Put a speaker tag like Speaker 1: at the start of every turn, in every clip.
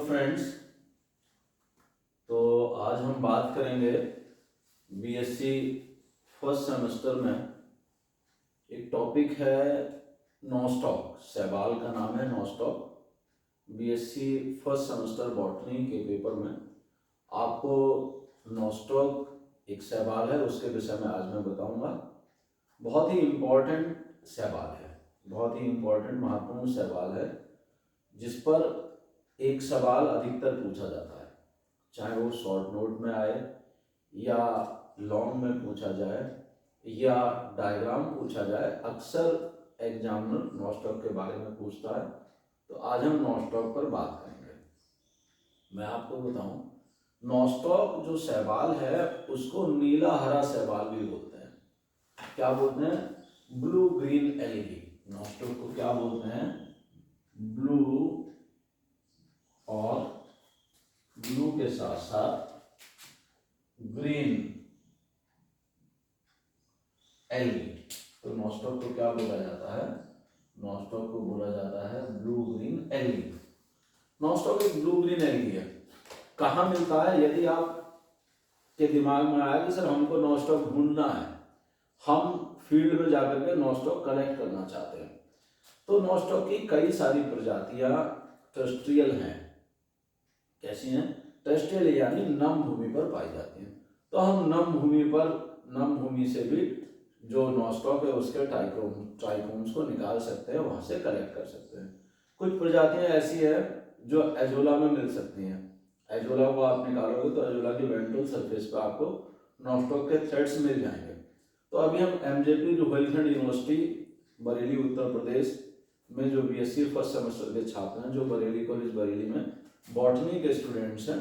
Speaker 1: Friends, तो आज हम बात करेंगे बीएससी फर्स्ट सेमेस्टर में एक टॉपिक है नॉस्टॉक। सहवाल का नाम है nostoc. BSc first semester botany के पेपर में आपको नॉस्टॉक एक सहवाल है, उसके विषय में आज मैं बताऊंगा। बहुत ही इम्पोर्टेंट सहवाल है, बहुत ही इम्पोर्टेंट महत्वपूर्ण सहवाल है, जिस पर एक सवाल अधिकतर पूछा जाता है, चाहे वो शॉर्ट नोट में आए या लॉन्ग में पूछा जाए या डायग्राम पूछा जाए। अक्सर एग्जामिनर नॉस्टॉक के बारे में पूछता है, तो आज हम नॉस्टॉक पर बात करेंगे। मैं आपको बताऊं, नॉस्टॉक जो सहवाल है उसको नीला हरा सहवाल भी बोलते हैं। क्या बोलते हैं? Blue green algae. नॉस्टॉक को क्या बोलते हैं? ब्लू और ब्लू के साथ साथ ग्रीन एलगी। तो नॉस्टॉक को क्या बोला जाता है? नॉस्टॉक को बोला जाता है ब्लू ग्रीन एलगी। नॉस्टॉक एक ब्लू ग्रीन एलगी है। कहाँ मिलता है? यदि आप के दिमाग में आया कि सर हमको नॉस्टॉक ढूंढना है, हम फील्ड में जाकर के नॉस्टॉक कलेक्ट करना चाहते हैं, तो नॉस्टॉक की कई सारी प्रजातियां टेरेस्ट्रियल हैं। कैसी हैं? टेरेस्ट्रियल यानी नम भूमि पर पाई जाती हैं। तो हम नम भूमि से भी जो नॉस्टॉक है उसके ट्राइकोम्स को निकाल सकते हैं, वहां से कलेक्ट कर सकते हैं। कुछ प्रजातियां ऐसी है जो एजोला में मिल सकती हैं। एजोला को आप निकालोगे तो एजोला की वेंट्रल सरफेस पर आपको नॉस्टॉक के थ्रेड्स मिल जाएंगे। तो अभी हम एमजेपी रुहेलखंड यूनिवर्सिटी बरेली उत्तर प्रदेश में जो बीएससी फर्स्ट सेमेस्टर के छात्र हैं, जो बरेली कॉलेज बरेली में बॉटनी के स्टूडेंट्स हैं,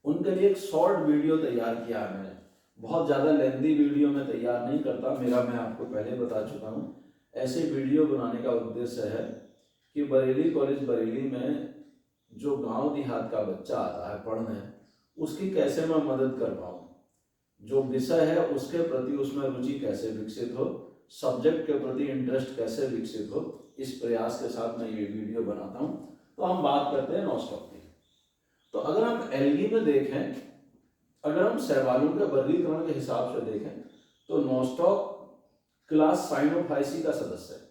Speaker 1: उनके लिए एक शॉर्ट वीडियो तैयार किया है मैंने। बहुत ज़्यादा लेंथी वीडियो में तैयार नहीं करता, मैं आपको पहले बता चुका हूँ। ऐसे वीडियो बनाने का उद्देश्य है कि बरेली कॉलेज बरेली में जो गांव देहात का बच्चा आता है पढ़ने, उसकी कैसे मैं मदद कर पाऊँ, जो विषय है उसके प्रति उसमें रुचि कैसे विकसित हो, सब्जेक्ट के प्रति इंटरेस्ट कैसे विकसित हो, इस प्रयास के साथ मैं ये वीडियो बनाता हूँ। तो हम बात करते हैं नॉस्टॉक की। तो अगर हम एलगी में देखें, अगर हम सहवालों के वर्गीकरण के हिसाब से देखें, तो नॉस्टॉक क्लास साइनोफाइसी का सदस्य है।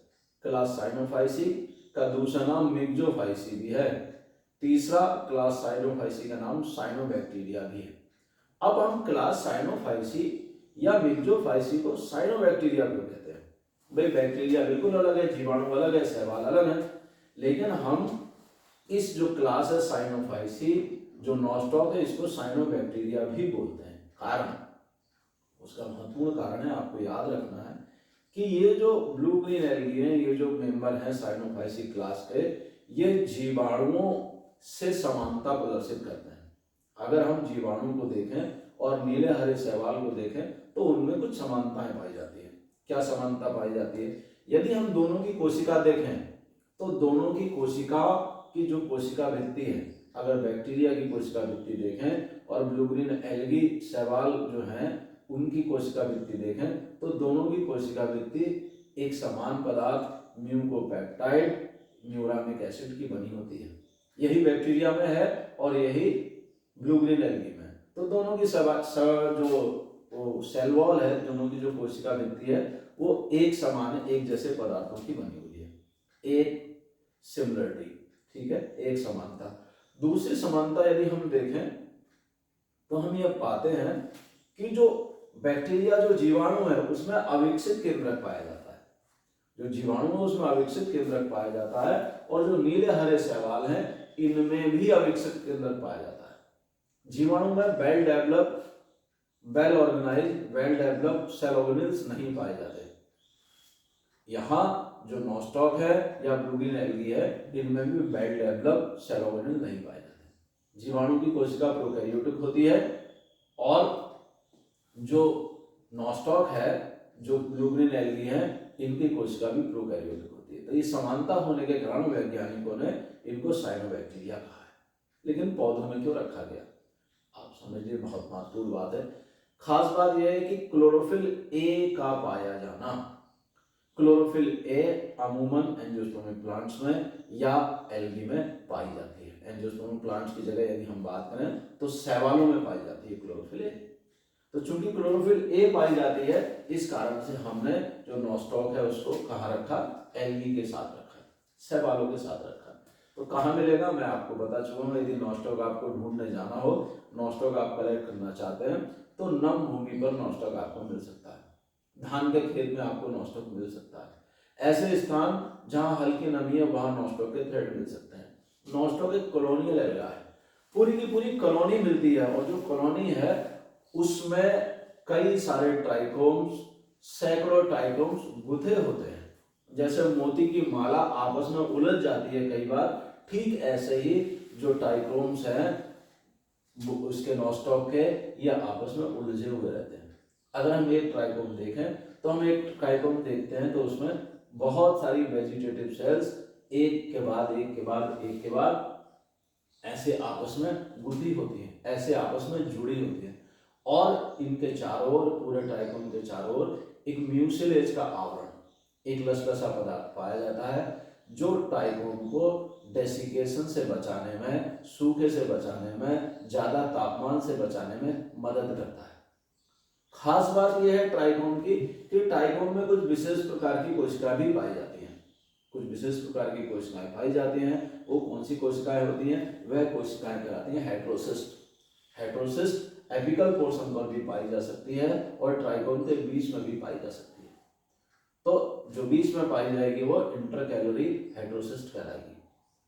Speaker 1: क्लास साइनोफाइसी का दूसरा नाम मिक्जोफाइसी भी है। तीसरा क्लास साइनोफाइसी का नाम साइनोबैक्टीरिया भी है। अब हम क्लास साइनोफाइसी या मिक्जोफाइसी को साइनोबैक्टीरिया क्यों कहते हैं? भाई बैक्टीरिया बिल्कुल अलग है, जीवाणु अलग है, सहवाल अलग है, लेकिन हम इस जो क्लास है साइनोफाइसी, जो नॉस्टॉक है, इसको साइनोबैक्टीरिया भी बोलते हैं। कारण, उसका महत्वपूर्ण कारण है, आपको याद रखना है कि ये जो ब्लू ग्रीन एलगी है, ये जो मेंबर हैं साइनोफाइसी क्लास के, ये जीवाणुओं से समानता प्रदर्शित करते हैं। अगर हम जीवाणु को देखें और नीले हरे शैवाल को देखें तो उनमें कुछ समानताएं पाई जाती है। क्या समानता पाई जाती है? यदि हम दोनों की कोशिका देखें तो दोनों की कोशिका की जो कोशिका भित्ति है, अगर बैक्टीरिया की कोशिका भित्ति देखें और ब्लू ग्रीन एलगी शैवाल जो हैं उनकी कोशिका भित्ति देखें, तो दोनों की कोशिका भित्ति एक समान पदार्थ म्यूकोपेप्टाइड म्यूरामिक एसिड की बनी होती है। यही बैक्टीरिया में है और यही ब्लू ग्रीन एलगी में। तो दोनों की जो सेल वॉल है, दोनों की जो कोशिका भित्ति है, वो एक समान है, एक जैसे पदार्थों की बनी हुई है। एक सिमिलरिटी, ठीक है, एक समानता। दूसरी समानता यदि हम देखें तो हम ये पाते हैं कि जो बैक्टीरिया, जो जीवाणु है, उसमें अविकसित केंद्रक पाया जाता है। जो जीवाणु है उसमें अविकसित केंद्रक पाया जाता है, और जो नीले हरे शैवाल हैं इनमें भी अविकसित केंद्रक पाया जाता है। जीवाणु में well develop, well organised, well develop cell organelles नहीं पाए जाते। यहाँ जो नॉस्टॉक है या ब्लू ग्रीन एलगी है, इनमें भी वेल डेवलप सेल ऑर्गेनेल नहीं पाए जाते। जीवाणु की कोशिका प्रोकैरियोटिक होती है और जो नॉस्टॉक है, जो ब्लू ग्रीन एलगी है, इनकी कोशिका भी प्रोकैरियोटिक होती है। तो ये समानता होने के कारण वैज्ञानिकों ने इनको साइनोबैक्टीरिया कहा है। लेकिन पौधों में क्यों रखा गया, आप समझिए, बहुत महत्वपूर्ण बात है। खास बात यह है कि क्लोरोफिल ए का पाया जाना। क्लोरोफिल ए अमूमन एंजियोस्पर्मिक प्लांट्स में या एल्गी में पाई जाती है। एंजियोस्पर्म प्लांट्स की जगह यदि हम बात करें तो शैवालों में पाई जाती है क्लोरोफिल ए। तो चूंकि क्लोरोफिल ए पाई जाती है, इस कारण से हमने जो नॉस्टॉक है उसको कहाँ रखा, एल्गी के साथ रखा, शैवालों के साथ रखा। तो कहाँ मिलेगा मैं आपको बता चुका हूँ। यदि नॉस्टॉक आपको ढूंढने जाना हो, नॉस्टॉक आप कलेक्ट करना चाहते हैं, तो नम भूमि पर नॉस्टॉक आपको मिल सकता है, धान के खेत में आपको नॉस्टॉक मिल सकता है। ऐसे स्थान जहाँ हल्की नमी है वहां नॉस्टॉक के थ्रेड मिल सकते हैं। नॉस्टॉक एक कॉलोनियल एल्गा है, पूरी की पूरी कॉलोनी मिलती है, और जो कॉलोनी है उसमें कई सारे ट्राइकोम्स, सैकड़ों ट्राइकोम्स गुथे होते हैं। जैसे मोती की माला आपस में उलझ जाती है कई बार, ठीक ऐसे ही जो ट्राइकोम्स हैं उसके नॉस्टॉक के, ये आपस में उलझे हुए रहते हैं। अगर हम एक ट्राइकोम देखें तो हम एक ट्राइकोम देखते हैं तो उसमें बहुत सारी वेजिटेटिव सेल्स एक के बाद एक के बाद एक के बाद ऐसे आपस में गुथी होती हैं, ऐसे आपस में जुड़ी होती हैं, और इनके चारों ओर, पूरे ट्राइकोम के चारों ओर एक म्यूसिलेज का आवरण, एक लसलसा पदार्थ पाया जाता है, जो ट्राइकोम को डेसिकेशन से बचाने में, सूखे से बचाने में, ज्यादा तापमान से बचाने में मदद करता है। खास बात यह है ट्राइकोम की कि ट्राइकोम में कुछ विशेष प्रकार की कोशिकाएं भी पाई जाती हैं, कुछ विशेष प्रकार की कोशिकाएं पाई जाती हैं। वो कौन सी कोशिकाएं होती हैं, वह कोशिकाएं कहलाती हैं हेट्रोसिस्ट। हेट्रोसिस्ट एपिकल पोर्शन पर भी पाई जा सकती है और ट्राइकोम के बीच में भी पाई जा सकती है। तो जो बीच में पाई जाएगी वो इंटरकैलोरी हेट्रोसिस्ट कहलाएगी।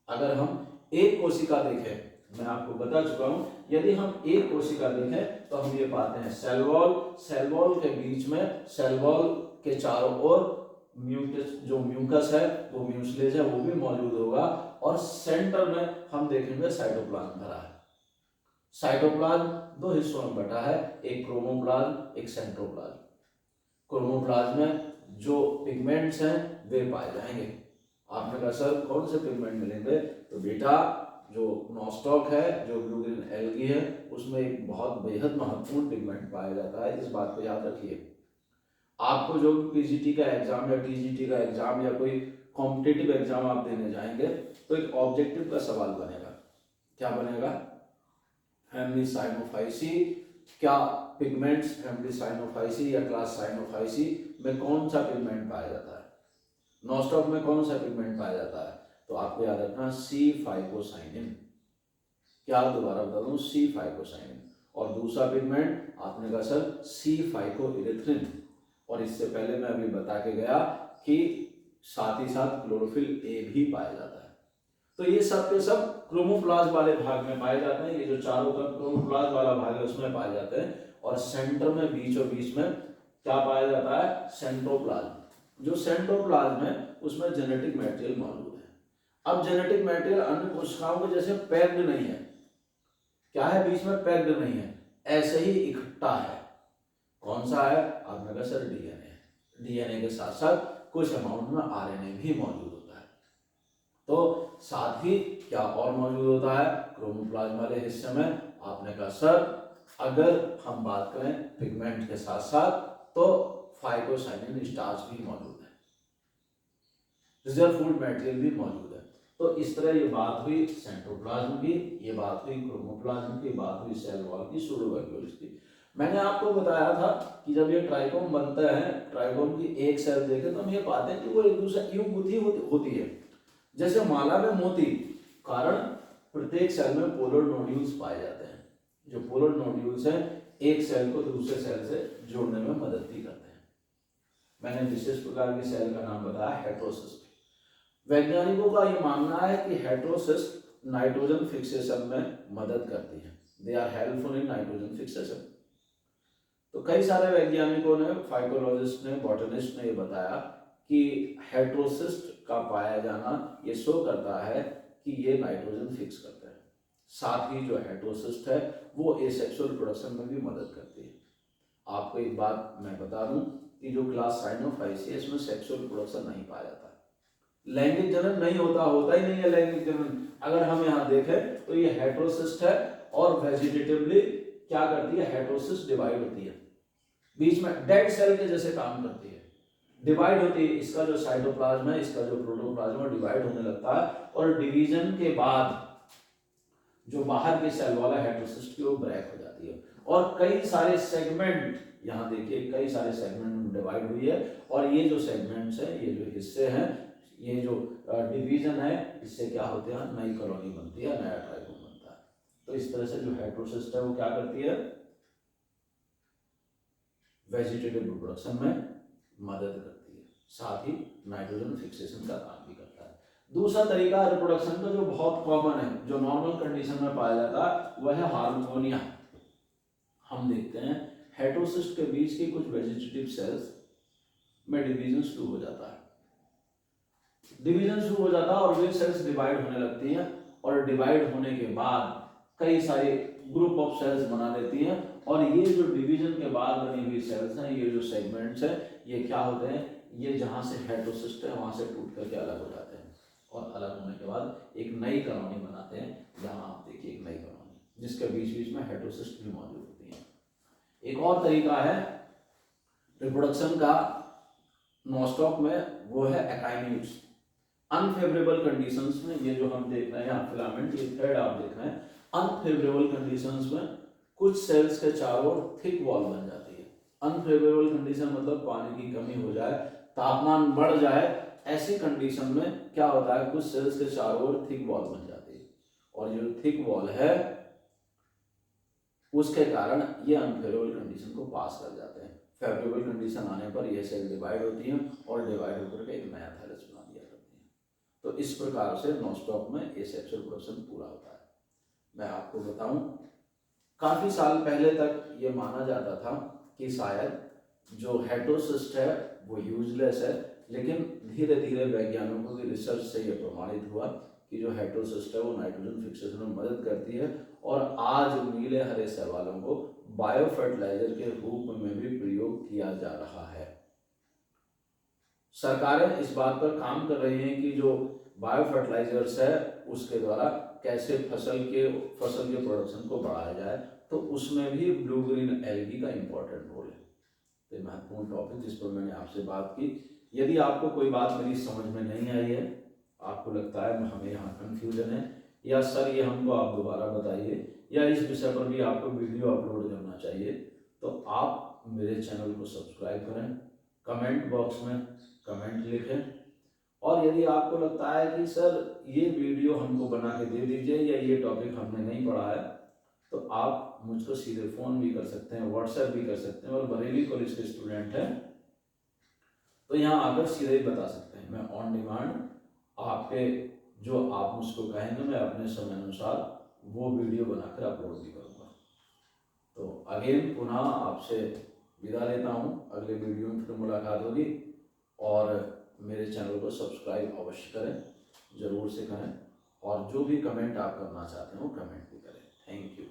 Speaker 1: अगर हम एक कोशिका देखें, मैं आपको बता चुका हूं, यदि हम एक कोशिका देखें तो हम ये पाते हैं सेल वॉल, सेल वॉल के बीच में, सेल वॉल के चारों ओर जो म्यूकस है, वो म्यूसिलेज है, वो भी मौजूद होगा, और सेंटर में हम देखेंगे साइटोप्लाज्म भरा है। साइटोप्लाज्म दो हिस्सों में बटा है, एक क्रोमोप्लाज्म, एक सेंट्रोप्लाज्म। क्रोमोप्लाज्म में जो पिगमेंट्स हैं वे पाए जाएंगे। आपने कहा सर कौन से पिगमेंट मिलेंगे, तो बेटा जो नॉस्टॉक है, जो ब्लू ग्रीन एल्गी है, उसमें एक बहुत बेहद महत्वपूर्ण पिगमेंट पाया जाता है। इस बात को याद रखिए। आपको जो पीजीटी का एग्जाम या टीजीटी का एग्जाम या कोई कॉम्पिटिटिव एग्जाम आप देने जाएंगे तो एक ऑब्जेक्टिव का सवाल बनेगा। क्या बनेगा, फैमिली साइनोफाइसी, क्या पिगमेंट्स फैमिली साइनोफाइसी या क्लास साइनोफाइसी में कौन सा पिगमेंट पाया जाता है, नॉस्टॉक में कौन सा पिगमेंट पाया जाता है, तो आपको याद रखना सी फाइकोसाइनिन। क्या दोबारा बता दूं, सी फाइकोसाइनिन। और दूसरा पिगमेंट आपने कहा सर सी फाइकोइरिथ्रिन, और इससे पहले मैं अभी बता के गया कि साथ ही साथ क्लोरोफिल ए भी पाया जाता है। तो ये सब के सब क्रोमोप्लाज्म वाले भाग में पाए जाते हैं। ये जो चारों तरफ क्रोमोप्लाज्म वाला भाग है उसमें पाए जाते हैं, और सेंटर में बीचों बीच में क्या पाया जाता है, सेंट्रोप्लाज्म। जो सेंट्रोप्लाज्म है उसमें जेनेटिक मटेरियल मौजूद है। अब जेनेटिक मटेरियल अन्य कोशिकाओं के जैसे पैक्ड नहीं है, क्या है, बीच में पैक्ड नहीं है, ऐसे ही इकट्ठा है। कौन सा है, आपने कहा सर डीएनए। डीएनए के साथ साथ कुछ अमाउंट में आरएनए भी मौजूद होता है। तो साथ ही क्या और मौजूद होता है क्रोमोप्लाज्म वाले हिस्से में, आपने कहा सर अगर हम बात करें पिगमेंट के साथ साथ तो फाइकोसाइनिन स्टार्च भी मौजूद है, रिजर्व फूड मटेरियल भी मौजूद है। तो इस तरह ये बात हुई सेंट्रोप्लाज्म की, ये बात हुई क्रोमोप्लाज्म की, बात हुई सेल वॉल की, सूडोवैक्यूल्स की। मैंने आपको बताया था कि जब ये ट्राइकोम बनता है, ट्राइकोम की एक सेल देखे तो हम ये पाते हैं कि वो एक दूसरे यूं गुथी होती है जैसे माला में मोती। कारण प्रत्येक सेल में पोलर नोड्यूल्स पाए जाते हैं। जो पोलर नोड्यूल्स हैं एक सेल को दूसरे सेल से जोड़ने में मदद भी करते हैं। मैंने विशेष प्रकार की सेल का नाम बताया हेट्रोसिस्ट। वैज्ञानिकों का ये मानना है कि हेट्रोसिस्ट नाइट्रोजन फिक्सेशन में मदद करती है। They are helpful in nitrogen fixation. तो कई सारे वैज्ञानिकों ने, फाइकोलॉजिस्ट ने, बॉटनिस्ट ने ये बताया कि हेट्रोसिस्ट का पाया जाना ये शो करता है कि ये नाइट्रोजन फिक्स करते हैं। साथ ही जो हेट्रोसिस्ट है वो एसेक्सुअल प्रोडक्शन में भी मदद करती है। आपको एक बात मैं बता दूं कि जो क्लास साइनोफाइसी है इसमें सेक्सुअल प्रोडक्शन नहीं पाया जाता, लैंगिक जनन नहीं होता ही नहीं है लैंगिक जनन। अगर हम यहाँ देखें तो ये हेट्रोसिस्ट है और वेजिटेटिवली क्या करती है, हेट्रोसिस्ट डिवाइड होती है, बीच में डेड सेल के जैसे काम करती है, डिवाइड होती है। इसका जो साइटोप्लाज्म है, इसका जो प्रोटोप्लाज्म है डिवाइड होने लगता है, और डिवीजन के बाद जो बाहर के सेल वाला हेटेरोसिस्ट की वो ब्रेक हो जाती है और कई सारे सेगमेंट, यहाँ देखिए कई सारे सेगमेंट में डिवाइड हुई है और ये जो सेगमेंट्स है, ये जो हिस्से हैं, ये जो डिवीजन है, इससे क्या होते हैं, नई कॉलोनी बनती है, नया ट्राइबोम बनता है। तो इस तरह से जो हेटेरोसिस्ट है वो क्या करती है, वेजिटेटिव रिप्रोडक्शन में मदद करती है, साथ ही नाइट्रोजन फिक्सेशन का काम भी करता है। दूसरा तरीका रिप्रोडक्शन का जो बहुत कॉमन है, जो नॉर्मल कंडीशन में पाया जाता है, वह है हार्मोनिया। हम देखते हैं हेटेरोसिस्ट के बीच के कुछ वेजिटेटिव सेल्स में डिवीजन शुरू हो जाता है, डिवीजन शुरू हो जाता है और वे सेल्स डिवाइड होने लगती हैं और डिवाइड होने के बाद कई सारे ग्रुप ऑफ सेल्स बना लेती हैं और ये जो डिवीजन के बाद बनी हुई सेल्स हैं, ये जो सेगमेंट्स हैं, ये क्या होते हैं, ये जहां से हेटेरोसिस्ट है वहां से टूट करके अलग हो जाते हैं और अलग होने के बाद एक नई कॉलोनी बनाते हैं। यहाँ आप देखिए एक नई कॉलोनी जिसके बीच बीच में हेटेरोसिस्ट भी मौजूद होती है। एक और तरीका है रिप्रोडक्शन का नॉस्टॉक में, वो है एकाइनिड्स। अनफेवरेबल कंडीशंस में, ये जो हम देख रहे हैं यहाँ फिलामेंट, ये थ्रेड आप देख रहे हैं, अनफेवरेबल कंडीशंस में कुछ सेल्स के चारों ओर थिक वॉल बन जाती है। अनफेवरेबल कंडीशन मतलब पानी की कमी हो जाए, तापमान बढ़ जाए, ऐसी कंडीशन में क्या होता है, कुछ सेल्स के चारों ओर थिक वॉल बन जाती है और जो थिक वॉल है उसके कारण ये अनफेवरेबल कंडीशन को पास कर जाते हैं। फेवरेबल कंडीशन आने पर ये सेल डिवाइड होती हैं और डिवाइड होकर के एक नया थैलस बना दिया करती हैं। तो इस प्रकार से नॉस्टॉक में एसेक्सुअल रिप्रोडक्शन पूरा होता है। मैं आपको बताऊं, काफी साल पहले तक ये माना जाता था कि शायद जो हेटेरोसिस्ट है वो यूजलेस है, लेकिन धीरे धीरे वैज्ञानिकों की रिसर्च से ये प्रमाणित हुआ कि जो हेटेरोसिस्ट है वो नाइट्रोजन फिक्सेशन में मदद करती है और आज नीले हरे शैवालों को बायो फर्टिलाइजर के रूप में भी प्रयोग किया जा रहा है। सरकारें इस बात पर काम कर रही हैं कि जो बायो फर्टिलाइजर्स है उसके द्वारा कैसे फसल के प्रोडक्शन को बढ़ाया जाए, तो उसमें भी ब्लू ग्रीन एल्गी का इंपॉर्टेंट रोल है। तो महत्वपूर्ण टॉपिक जिस पर मैंने आपसे बात की। यदि आपको कोई बात मेरी समझ में नहीं आई है, आपको लगता है हमें यहाँ कंफ्यूजन है, या सर ये हमको आप दोबारा बताइए, या इस विषय पर भी आपको वीडियो अपलोड करना चाहिए, तो आप मेरे चैनल को सब्सक्राइब करें, कमेंट बॉक्स में कमेंट लिखें, और यदि आपको लगता है कि सर ये वीडियो हमको बना के दे दीजिए या ये टॉपिक हमने नहीं पढ़ा है, तो आप मुझको सीधे फ़ोन भी कर सकते हैं, व्हाट्सएप भी कर सकते हैं, और बरेली कॉलेज के स्टूडेंट हैं तो यहाँ आकर सीधे ही बता सकते हैं। मैं ऑन डिमांड आपके जो आप मुझको कहेंगे मैं अपने समय अनुसार वो वीडियो बनाकर अपलोड भी करूँगा। तो अगेन पुनः आपसे विदा लेता हूँ, अगले वीडियो में फिर मुलाकात होगी, और मेरे चैनल को सब्सक्राइब अवश्य करें, ज़रूर से करें, और जो भी कमेंट आप करना चाहते हो कमेंट भी करें। Thank you.